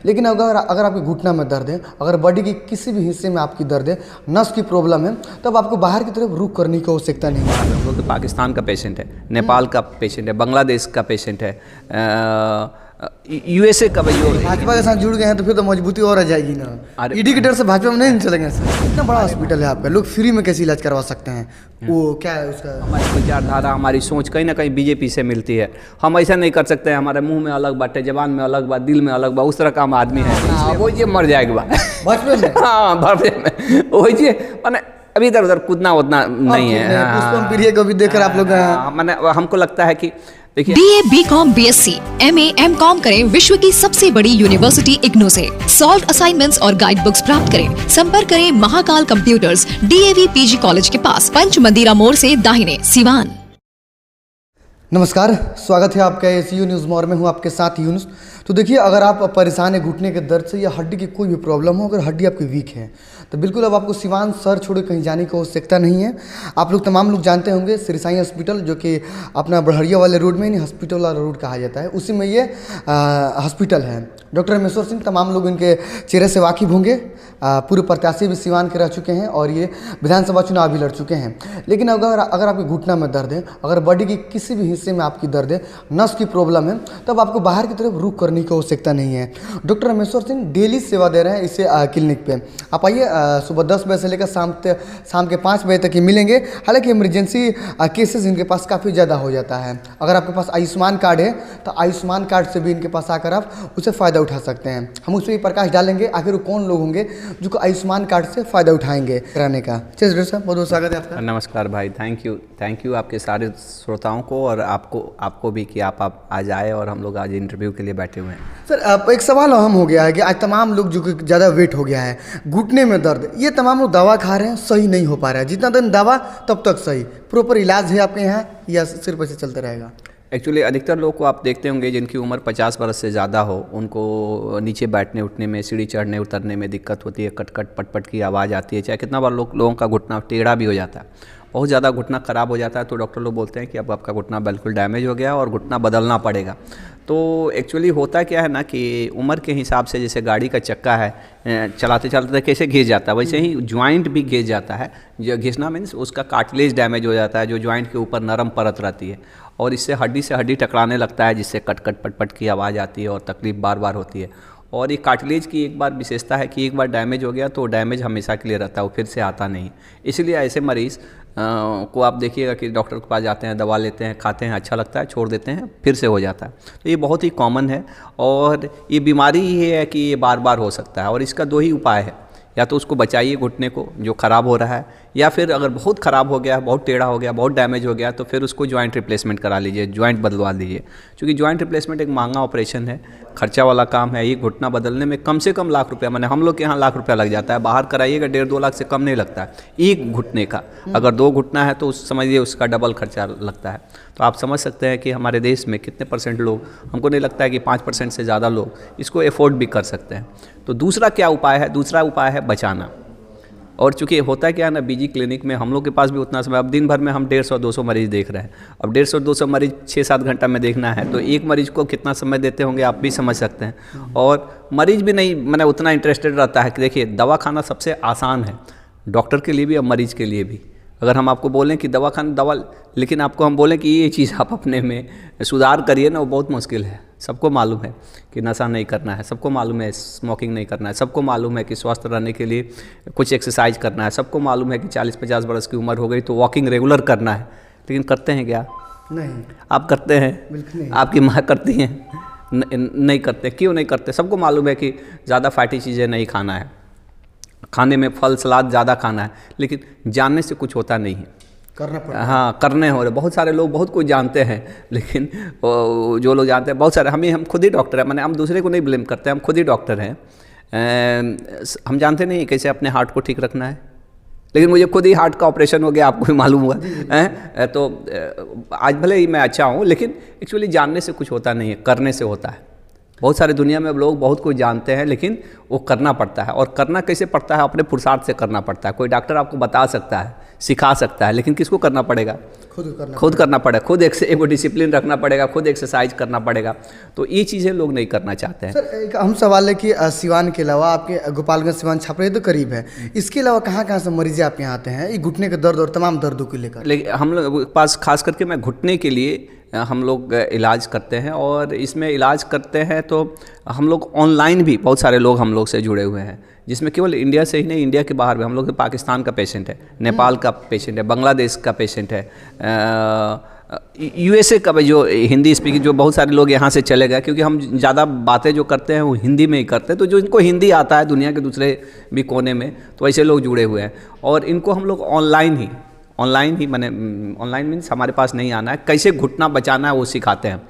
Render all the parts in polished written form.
लेकिन अगर अगर आपके घुटना में दर्द है, अगर बॉडी के किसी भी हिस्से में आपकी दर्द है, नस की प्रॉब्लम है, तब आपको बाहर की तरफ रुख करने की आवश्यकता नहीं है। हम लोग तो पाकिस्तान का पेशेंट है, नेपाल का पेशेंट है, बांग्लादेश का पेशेंट है, यूएसए का। भाजपा के साथ जुड़ गए हैं तो फिर तो मजबूती और आ जाएगी ना। ईडी के डर से भाजपा में नहीं चलेंगे सर। इतना बड़ा हॉस्पिटल है आपका, लोग फ्री में कैसे इलाज करवा सकते हैं? वो क्या है उसका? हमारी विचारधारा, हमारी सोच कहीं ना कहीं बीजेपी से मिलती है। हम ऐसा नहीं कर सकते हैं, हमारे मुंह में अलग बात है, जबान में अलग बात, दिल में अलग बात, उस तरह का हम आदमी है। वो ये मर जाएगा बचपन में। हाँ बचपन में वो ये मैंने अभी इधर उधर कूदना उतना नहीं है। पुष्पम प्रिय को भी देखकर आप लोग मैंने हमको लगता है कि BA, BCom, BSc, MA, MCom करें विश्व की सबसे बड़ी यूनिवर्सिटी इग्नू से। सॉल्व असाइनमेंट्स और गाइड बुक्स प्राप्त करें। संपर्क करें Mahakal computers, DAV PG college के पास, पंच मंदिरा मोड़ से दाहिने, सिवान। नमस्कार, स्वागत है आपका SU न्यूज़ मोर में। हूँ आपके साथ यूनुस। तो देखिए, अगर आप परेशान है घुटने के दर्द से या हड्डी की कोई भी प्रॉब्लम हो, अगर हड्डी आपकी वीक है तो बिल्कुल अब आपको सिवान शहर छोड़ कहीं जाने की आवश्यकता नहीं है। आप लोग तमाम लोग जानते होंगे श्री साईं हॉस्पिटल, जो कि अपना बड़हरिया वाले रोड में, नहीं हॉस्पिटल वाला रोड कहा जाता है, उसी में ये हॉस्पिटल है। डॉक्टर रामेश्वर सिंह, तमाम लोग इनके चेहरे से वाकिफ़ होंगे। पूर्व प्रत्याशी भी सिवान के रह चुके हैं और ये विधानसभा चुनाव भी लड़ चुके हैं। लेकिन अगर आपके घुटना में दर्द है, अगर बॉडी के किसी भी हिस्से में आपकी दर्द है, नस की प्रॉब्लम है, तब आपको बाहर की तरफ रुख करने की आवश्यकता नहीं है। डॉक्टर रामेश्वर सिंह डेली सेवा दे रहे हैं इसे क्लिनिक पे। आप आइए, सुबह 10 बजे से लेकर शाम के 5 बजे तक ही मिलेंगे। हालांकि इमरजेंसी केसेस इनके पास काफ़ी ज़्यादा हो जाता है। अगर आपके पास आयुष्मान कार्ड है तो आयुष्मान कार्ड से भी इनके पास आकर आप उसे फ़ायदा उठा सकते हैं। हम उस पर भी प्रकाश डालेंगे आखिर वो कौन लोग होंगे जो आयुष्मान कार्ड से फ़ायदा उठाएंगे कराने का। चलिए डॉक्टर साहब, बहुत बहुत स्वागत है आपका। नमस्कार भाई, थैंक यू आपके सारे श्रोताओं को और आपको भी कि आप आज आए और हम लोग आज इंटरव्यू के लिए बैठे हुए हैं। सर, एक सवाल अहम हो गया है कि आज तमाम लोग जो कि ज़्यादा वेट हो गया है, घुटने में दर्द, ये तमाम लोग दवा खा रहे हैं, सही नहीं हो पा रहा है। जितना दिन दवा तब तक सही, प्रॉपर इलाज है आपके यहाँ या सिर्फ ऐसे चलते रहेगा? एक्चुअली अधिकतर लोग को आप देखते होंगे जिनकी उम्र 50 वर्ष से ज़्यादा हो, उनको नीचे बैठने उठने में, सीढ़ी चढ़ने उतरने में दिक्कत होती है, कट पट की आवाज़ आती है। चाहे कितना बार लोगों का घुटना टेढ़ा भी हो जाता है, बहुत ज़्यादा घुटना ख़राब हो जाता है, तो डॉक्टर लोग बोलते हैं कि अब आपका घुटना बिल्कुल डैमेज हो गया और घुटना बदलना पड़ेगा। तो एक्चुअली होता क्या है ना कि उम्र के हिसाब से, जैसे गाड़ी का चक्का है, चलाते चलाते कैसे घिस जाता है, वैसे ही ज्वाइंट भी घिस जाता है। जो घिसना मीन्स उसका कार्टिलेज डैमेज हो जाता है, जो ज्वाइंट के ऊपर नरम परत रहती है, और इससे हड्डी से हड्डी टकराने लगता है, जिससे कट पट की आवाज़ आती है और तकलीफ बार बार होती है। और ये कार्टिलेज की एक बार विशेषता है कि एक बार डैमेज हो गया तो डैमेज हमेशा के लिए रहता है, वो फिर से आता नहीं। इसलिए ऐसे मरीज़ को आप देखिएगा कि डॉक्टर के पास जाते हैं, दवा लेते हैं, खाते हैं, अच्छा लगता है, छोड़ देते हैं, फिर से हो जाता है। तो ये बहुत ही कॉमन है और ये बीमारी ही है कि ये बार बार हो सकता है। और इसका 2 ही उपाय है, या तो उसको बचाइए घुटने को जो ख़राब हो रहा है, या फिर अगर बहुत ख़राब हो गया, बहुत टेढ़ा हो गया, बहुत डैमेज हो गया, तो फिर उसको जॉइंट रिप्लेसमेंट करा लीजिए, जॉइंट बदलवा लीजिए। क्योंकि जॉइंट रिप्लेसमेंट एक महंगा ऑपरेशन है, खर्चा वाला काम है। ये घुटना बदलने में कम से कम लाख रुपया, मैंने हम लोग के यहाँ लाख रुपया लग जाता है, बाहर कराइएगा 1.5-2 लाख से कम नहीं लगता है एक घुटने का। अगर 2 घुटना है तो समझिए उसका डबल खर्चा लगता है। तो आप समझ सकते हैं कि हमारे देश में कितने % लोग, हमको नहीं लगता है कि 5% से ज़्यादा लोग इसको एफोर्ड भी कर सकते हैं। तो दूसरा क्या उपाय है? दूसरा उपाय है बचाना। और चूँकि होता क्या है ना, बीजी क्लिनिक में हम लोग के पास भी उतना समय, अब दिन भर में हम 150-200 मरीज़ देख रहे हैं। अब 150-200 मरीज़ 6-7 घंटा में देखना है, तो एक मरीज़ को कितना समय देते होंगे आप भी समझ सकते हैं। और मरीज़ भी नहीं मैंने उतना इंटरेस्टेड रहता है कि देखिए, दवा खाना सबसे आसान है डॉक्टर के लिए भी और मरीज़ के लिए भी। अगर हम आपको बोलें कि दवा खाना दवा, लेकिन आपको हम बोलें कि ये चीज़ आप अपने में सुधार करिए ना, वो बहुत मुश्किल है। सबको मालूम है कि नशा नहीं करना है, सबको मालूम है स्मोकिंग नहीं करना है, सबको मालूम है कि स्वस्थ रहने के लिए कुछ एक्सरसाइज करना है, सबको मालूम है कि 40-50 वर्ष की उम्र हो गई तो वॉकिंग रेगुलर करना है। लेकिन करते हैं क्या? नहीं। आप करते हैं? बिल्कुल नहीं। आपकी माँ करती हैं? नहीं करते। क्यों नहीं करते? सबको मालूम है कि ज़्यादा फैटी चीज़ें नहीं खाना है, खाने में फल सलाद ज़्यादा खाना है, लेकिन जानने से कुछ होता नहीं है, करना पड़ता है। हाँ, करने हो रहे। बहुत सारे लोग बहुत कुछ जानते हैं, लेकिन जो लोग जानते हैं बहुत सारे, हम खुद ही डॉक्टर हैं, मैंने हम दूसरे को नहीं ब्लेम करते, हम खुद ही डॉक्टर हैं। हम जानते नहीं कैसे अपने हार्ट को ठीक रखना है, लेकिन मुझे खुद ही हार्ट का ऑपरेशन हो गया, आपको भी मालूम हुआ है। तो आज भले ही मैं अच्छा हूँ, लेकिन एक्चुअली जानने से कुछ होता नहीं है, करने से होता है। बहुत सारे दुनिया में अब लोग बहुत कुछ जानते हैं, लेकिन वो करना पड़ता है। और करना कैसे पड़ता है? अपने पुरुषार्थ से करना पड़ता है। कोई डॉक्टर आपको बता सकता है, सिखा सकता है, लेकिन किसको करना पड़ेगा? खुद करना पड़ेगा, खुद एक डिसिप्लिन रखना पड़ेगा, खुद एक्सरसाइज करना पड़ेगा। तो ये चीज़ें लोग नहीं करना चाहते हैं। सर एक हम सवाल है कि सिवान के अलावा आपके गोपालगंज सिवान छपरा तो करीब है, इसके अलावा कहाँ कहाँ से मरीज आपके यहाँ आते हैं ये घुटने के दर्द और तमाम दर्दों को लेकर? लेकिन हम लोग के पास खास करके मैं घुटने के लिए हम लोग इलाज करते हैं, और इसमें इलाज करते हैं तो हम लोग ऑनलाइन भी बहुत सारे लोग हम लोग से जुड़े हुए हैं, जिसमें केवल इंडिया से ही नहीं, इंडिया के बाहर भी हम लोग पाकिस्तान का पेशेंट है, नेपाल का पेशेंट है, बांग्लादेश का पेशेंट है, यूएसए का भी जो हिंदी स्पीकिंग, जो बहुत सारे लोग यहाँ से चले गए, क्योंकि हम ज़्यादा बातें जो करते हैं वो हिंदी में ही करते हैं, तो जो इनको हिंदी आता है दुनिया के दूसरे भी कोने में, तो ऐसे लोग जुड़े हुए हैं। और इनको हम लोग ऑनलाइन ही मैंने ऑनलाइन मीन्स हमारे पास नहीं आना है, कैसे घुटना बचाना है वो सिखाते हैं,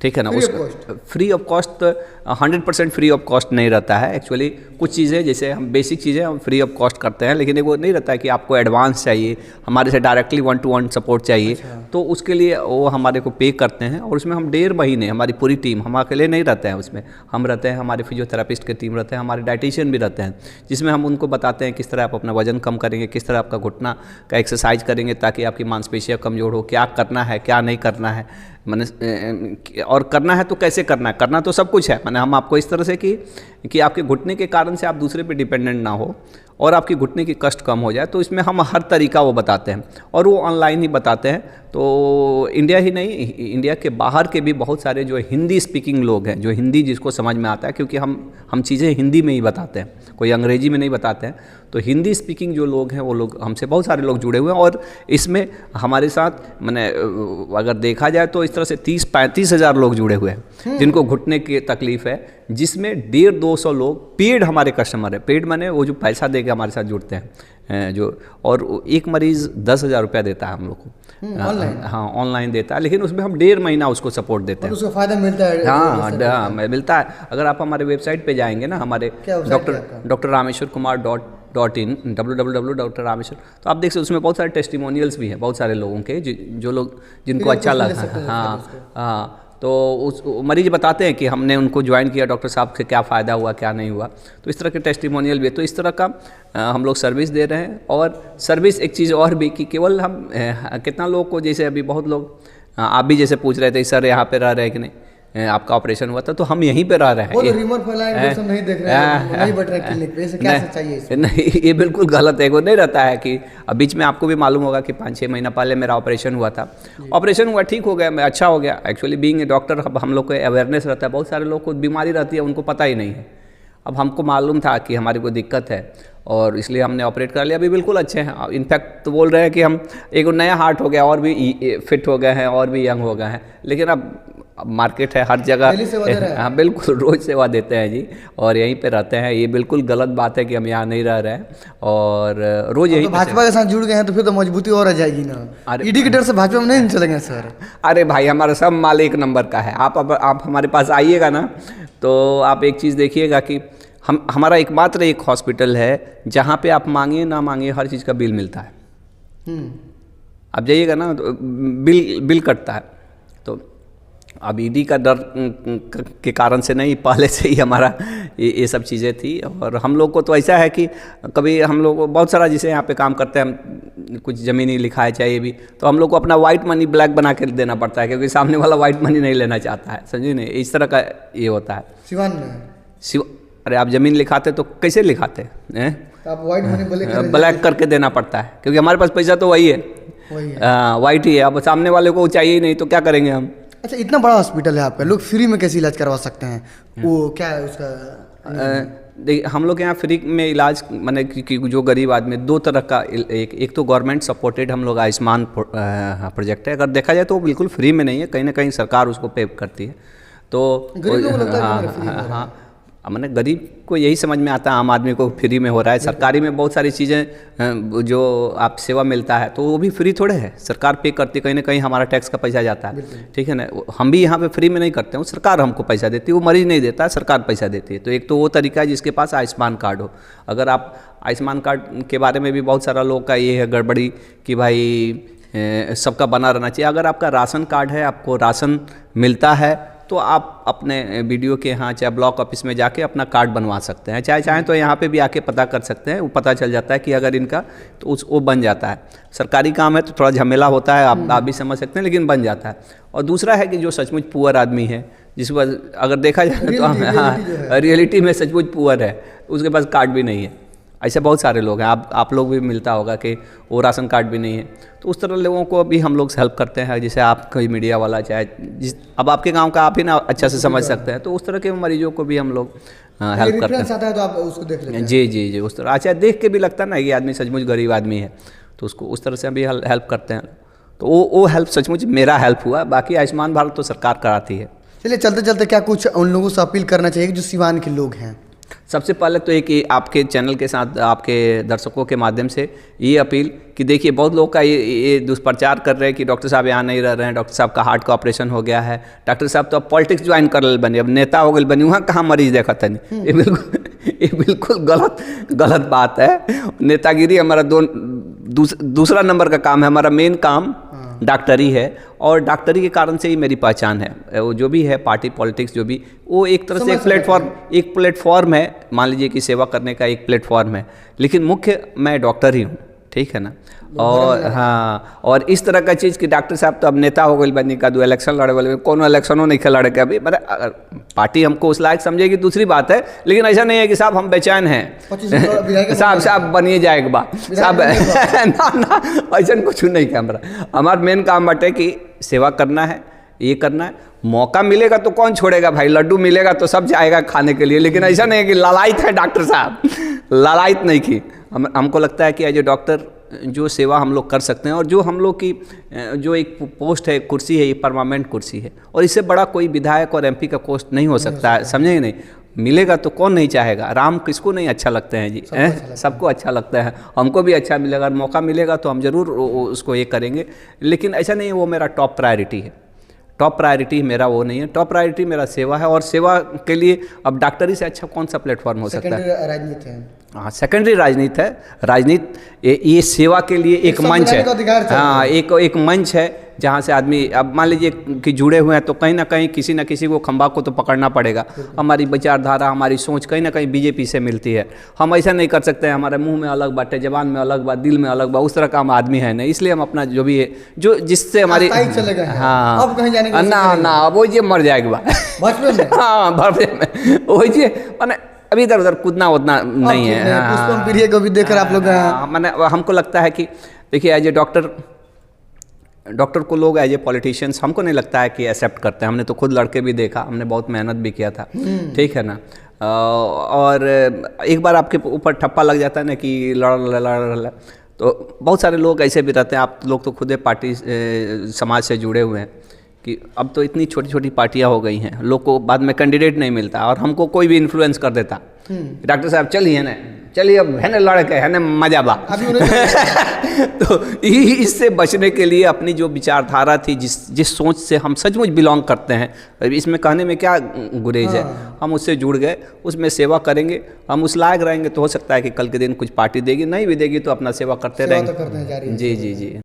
ठीक है ना। उसका free of cost 100% free of cost नहीं रहता है। एक्चुअली कुछ चीज़ें जैसे हम बेसिक चीज़ें हम फ्री ऑफ कॉस्ट करते हैं, लेकिन वो नहीं रहता है कि आपको एडवांस चाहिए, हमारे से डायरेक्टली 1-to-1 सपोर्ट चाहिए। तो उसके लिए वो हमारे को पे करते हैं, और उसमें हम 1.5 महीने हमारी पूरी टीम, हम अकेले नहीं रहते हैं उसमें, हम रहते हैं, हमारे फिजियोथेरापिस्ट की टीम रहते हैं, हमारे डाइटिशियन भी रहते हैं, जिसमें हम उनको बताते हैं किस तरह आप अपना वजन कम करेंगे, किस तरह आपका घुटना का एक्सरसाइज करेंगे ताकि आपकी मांसपेशियाँ कमज़ोर हो, क्या करना है क्या नहीं करना है, मैंने और करना है तो कैसे करना है, करना तो सब कुछ है, मैंने हम आपको इस तरह से कि आपके घुटने के कारण से आप दूसरे पे डिपेंडेंट ना हो और आपकी घुटने की कष्ट कम हो जाए, तो इसमें हम हर तरीका वो बताते हैं, और वो ऑनलाइन ही बताते हैं। तो इंडिया ही नहीं, इंडिया के बाहर के भी बहुत सारे जो हिंदी स्पीकिंग लोग हैं, जो हिंदी जिसको समझ में आता है, क्योंकि हम चीज़ें हिंदी में ही बताते हैं, कोई अंग्रेजी में नहीं बताते हैं, तो हिंदी स्पीकिंग जो लोग हैं वो लोग हमसे बहुत सारे लोग जुड़े हुए हैं। और इसमें हमारे साथ मैंने अगर देखा जाए तो इस तरह से 30-35 हज़ार लोग जुड़े हुए हैं जिनको घुटने की तकलीफ़ है, जिसमें 150-200 लोग पेड हमारे कस्टमर है। पेड माने वो जो पैसा दे के हमारे साथ जुड़ते हैं, जो, और एक मरीज़ 10,000 रुपया देता है हम लोग को ऑनलाइन, हाँ ऑनलाइन देता है, लेकिन उसमें हम 1.5 महीना उसको सपोर्ट देते हैं, उसको फ़ायदा मिलता है। हाँ मिलता है। अगर आप हमारे वेबसाइट पे जाएंगे ना, हमारे doctor Rameshwar Kumar .in www.rameshwar, तो आप देख सकते उसमें बहुत सारे टेस्टिमोनियल्स भी हैं, बहुत सारे लोगों के जो लोग जिनको अच्छा लगा, हाँ तो उस मरीज बताते हैं कि हमने उनको ज्वाइन किया, डॉक्टर साहब से क्या फ़ायदा हुआ क्या नहीं हुआ, तो इस तरह के टेस्टिमोनियल भी है। तो इस तरह का हम लोग सर्विस दे रहे हैं। और सर्विस एक चीज़ और भी कि केवल हम कितना लोग को, जैसे अभी बहुत लोग आप भी जैसे पूछ रहे थे सर यहाँ पे रह रहे हैं कि नहीं, आपका ऑपरेशन हुआ था, तो हम यहीं पे रह रहे हैं, वो रिमोट फैलाएंगे तो नहीं देख रहे हैं, नहीं बैठ रहे क्लिनिक पे, ऐसे क्या चाहिए? नहीं, ये बिल्कुल गलत है। वो नहीं रहता है कि अब बीच में आपको भी मालूम होगा कि 5-6 महीना पहले मेरा ऑपरेशन हुआ था, ऑपरेशन हुआ ठीक हो गया, मैं अच्छा हो गया। एक्चुअली बीइंग ए डॉक्टर हम लोग को अवेयरनेस रहता है, बहुत सारे लोग को बीमारी रहती है उनको पता ही नहीं है। अब हमको मालूम था कि हमारी कोई दिक्कत है और इसलिए हमने ऑपरेट कर लिया, अभी बिल्कुल अच्छे हैं। इनफैक्ट तो बोल रहे हैं कि हम एक नया हार्ट हो गया और भी फिट हो गए हैं और भी यंग हो गए हैं, लेकिन अब मार्केट है हर जगह, हाँ बिल्कुल रोज़ सेवा देते हैं जी, और यहीं पे रहते हैं। ये बिल्कुल गलत बात है कि हम यहाँ नहीं रह रहे हैं और रोज़ यहीं। तो भाजपा के साथ जुड़ गए हैं तो फिर तो मजबूती और आ जाएगी ना। ईडी के डर से भाजपा में नहीं चलेंगे सर? अरे भाई हमारा सब माल एक नंबर का है। आप हमारे पास आइएगा ना तो आप एक चीज़ देखिएगा कि हमारा एकमात्र एक हॉस्पिटल है जहाँ पे आप मांगिए ना मांगिए हर चीज़ का बिल मिलता है। आप जाइएगा ना तो बिल कटता है। तो अब ईडी का डर के कारण से नहीं, पहले से ही हमारा ये सब चीज़ें थी। और हम लोग को तो ऐसा है कि कभी हम लोग बहुत सारा जैसे यहाँ पे काम करते हैं, हम कुछ ज़मीनी लिखाए चाहिए भी, तो हम लोग को अपना वाइट मनी ब्लैक बना के देना पड़ता है, क्योंकि सामने वाला वाइट मनी नहीं लेना चाहता है, समझिए नहीं, इस तरह का ये होता है। सिवान में अरे आप ज़मीन लिखाते तो कैसे लिखाते हैं? आप वाइट मनी ब्लैक करके देना पड़ता है, क्योंकि हमारे पास पैसा तो वही है, वाइट ही है। अब सामने वाले को चाहिए ही नहीं तो क्या करेंगे हम? अच्छा, इतना बड़ा हॉस्पिटल है आपका, लोग फ्री में कैसे इलाज करवा सकते हैं? वो क्या है उसका? देखिए हम लोग यहाँ फ्री में इलाज मैंने कि जो गरीब आदमी, दो तरह का, एक तो गवर्नमेंट सपोर्टेड हम लोग आयुष्मान प्रोजेक्ट है, अगर देखा जाए तो बिल्कुल फ्री में नहीं है, कहीं ना कहीं सरकार उसको पे करती है। तो हाँ मैंने गरीब को यही समझ में आता है, आम आदमी को फ्री में हो रहा है। सरकारी में बहुत सारी चीज़ें जो आप सेवा मिलता है तो वो भी फ्री थोड़े है, सरकार पे करती, कहीं ना कहीं हमारा टैक्स का पैसा जाता है, ठीक है ना। हम भी यहाँ पे फ्री में नहीं करते हैं, सरकार हमको पैसा देती है, वो मरीज नहीं देता है, सरकार पैसा देती है। तो एक तो वो तरीका है जिसके पास आयुष्मान कार्ड हो। अगर आप आयुष्मान कार्ड के बारे में भी बहुत सारा लोग का ये है गड़बड़ी कि भाई सबका बना रहना चाहिए। अगर आपका राशन कार्ड है, आपको राशन मिलता है तो आप अपने बीडीओ के यहाँ चाहे ब्लॉक ऑफिस में जाके अपना कार्ड बनवा सकते हैं, चाहें तो यहाँ पे भी आके पता कर सकते हैं। वो पता चल जाता है कि अगर इनका तो वो बन जाता है। सरकारी काम है तो थोड़ा झमेला होता है, आप भी समझ सकते हैं, लेकिन बन जाता है। और दूसरा है कि जो सचमुच पुअर आदमी है, जिस पर अगर देखा जाए तो हाँ रियलिटी में सचमुच पुअर है, उसके पास कार्ड भी नहीं है। ऐसे बहुत सारे लोग हैं, आप लोग भी मिलता होगा कि वो राशन कार्ड भी नहीं है। तो उस तरह लोगों को भी हम लोग हेल्प करते हैं। जैसे आप कोई मीडिया वाला चाहे अब आपके गांव का आप ही ना अच्छा से समझ सकते हैं, तो उस तरह के मरीजों को भी हम लोग हेल्प करते हैं। आता है तो आप उसको देख लेते हैं। जी उस तरह अच्छा देख के भी लगता है ना ये आदमी सचमुच गरीब आदमी है, तो उसको उस तरह से भी हेल्प करते हैं। तो वो हेल्प सचमुच मेरा हेल्प हुआ। बाकी आयुष्मान भारत तो सरकार कराती है। चलिए चलते चलते क्या कुछ उन लोगों से अपील करना चाहिए जो सिवान के लोग हैं? सबसे पहले तो एक आपके चैनल के साथ आपके दर्शकों के माध्यम से ये अपील कि देखिए बहुत लोग का ये दुष्प्रचार कर रहे हैं कि डॉक्टर साहब यहाँ नहीं रह रहे हैं, डॉक्टर साहब का हार्ट का ऑपरेशन हो गया है, डॉक्टर साहब तो अब पॉलिटिक्स ज्वाइन कर बने, अब नेता हो गए बनी, वहाँ कहाँ मरीज देखा था नहीं। ये बिल्कुल गलत बात है। नेतागिरी हमारा दूसरा नंबर का काम है। हमारा मेन काम डॉक्टरी है, और डॉक्टरी के कारण से ही मेरी पहचान है। वो जो भी है पार्टी पॉलिटिक्स जो भी, वो एक तरह से एक प्लेटफॉर्म है, मान लीजिए कि सेवा करने का एक प्लेटफॉर्म है, लेकिन मुख्य मैं डॉक्टर ही हूँ, ठीक है ना। और हाँ, और इस तरह का चीज़ कि डॉक्टर साहब तो अब नेता हो गए बनी का, 2 इलेक्शन लड़े वाले, कौन इलेक्शनों नहीं खेला लड़के अभी, मतलब पार्टी हमको उस लायक समझेगी दूसरी बात है, लेकिन ऐसा नहीं है कि साहब हम बेचैन हैं साहब बनिए जाएगा बा साहब ना ऐसा कुछ नहीं है। हमारा मेन काम बाटे कि सेवा करना है, ये करना है। मौका मिलेगा तो कौन छोड़ेगा भाई, लड्डू मिलेगा तो सब जाएगा खाने के लिए, लेकिन ऐसा नहीं है कि लालायित है डॉक्टर साहब, लालायित नहीं की। हमको लगता है कि एज ए डॉक्टर जो सेवा हम लोग कर सकते हैं, और जो हम लोग की जो एक पोस्ट है, कुर्सी है, ये परमानेंट कुर्सी है, और इससे बड़ा कोई विधायक और एमपी का पोस्ट नहीं हो सकता है, समझे नहीं। मिलेगा तो कौन नहीं चाहेगा, राम किसको नहीं अच्छा लगते हैं जी, सबको अच्छा लगता है, हमको भी अच्छा मिलेगा, मौका मिलेगा तो हम ज़रूर उसको ये करेंगे। लेकिन ऐसा नहीं है वो मेरा टॉप प्रायोरिटी है, टॉप प्रायोरिटी मेरा वो नहीं है। टॉप प्रायोरिटी मेरा सेवा है, और सेवा के लिए अब डॉक्टरी से अच्छा कौन सा प्लेटफॉर्म हो सकता है। राजनीति है, हाँ सेकेंडरी राजनीति है। राजनीति ये सेवा के लिए एक मंच है, हाँ एक मंच है जहाँ से आदमी, अब मान लीजिए कि जुड़े हुए हैं तो कहीं ना कहीं किसी न किसी को खंबा को तो पकड़ना पड़ेगा। हमारी विचारधारा, हमारी सोच कहीं ना कहीं बीजेपी से मिलती है। हम ऐसा नहीं कर सकते हैं, हमारे मुंह में अलग बात है, जबान में अलग बात, दिल में अलग बात, उस तरह का हम आदमी है नहीं। इसलिए हम अपना जो भी है, जो जिससे हमारी हाँ ना वो ये मर जाएगा हाँ वही जी, मैंने अभी इधर उधर कूदना उतना नहीं है। पुष्पम प्रिय को भी देखकर आप लोग मैंने हमको लगता है कि देखिए एज ए डॉक्टर को लोग एज ए पॉलिटिशियंस हमको नहीं लगता है कि एक्सेप्ट करते हैं। हमने तो खुद लड़के भी देखा, हमने बहुत मेहनत भी किया था, ठीक है ना। और एक बार आपके ऊपर ठप्पा लग जाता है ना कि लड़, तो बहुत सारे लोग ऐसे भी रहते हैं। आप लोग तो खुद पार्टी समाज से जुड़े हुए हैं कि अब तो इतनी छोटी छोटी पार्टियां हो गई हैं, लोग को बाद में कैंडिडेट नहीं मिलता, और हमको कोई भी इन्फ्लुएंस कर देता, डॉक्टर साहब चलिए ना, चलिए अब है ना लड़के है ना मजा बा तो इससे बचने के लिए अपनी जो विचारधारा थी, जिस सोच से हम सचमुच बिलोंग करते हैं, इसमें कहने में क्या गुरेज है, हम उससे जुड़ गए, उसमें सेवा करेंगे, हम उस लायक रहेंगे तो हो सकता है कि कल के दिन कुछ पार्टी देगी, नहीं भी देगी तो अपना सेवा करते रहेंगे। जी।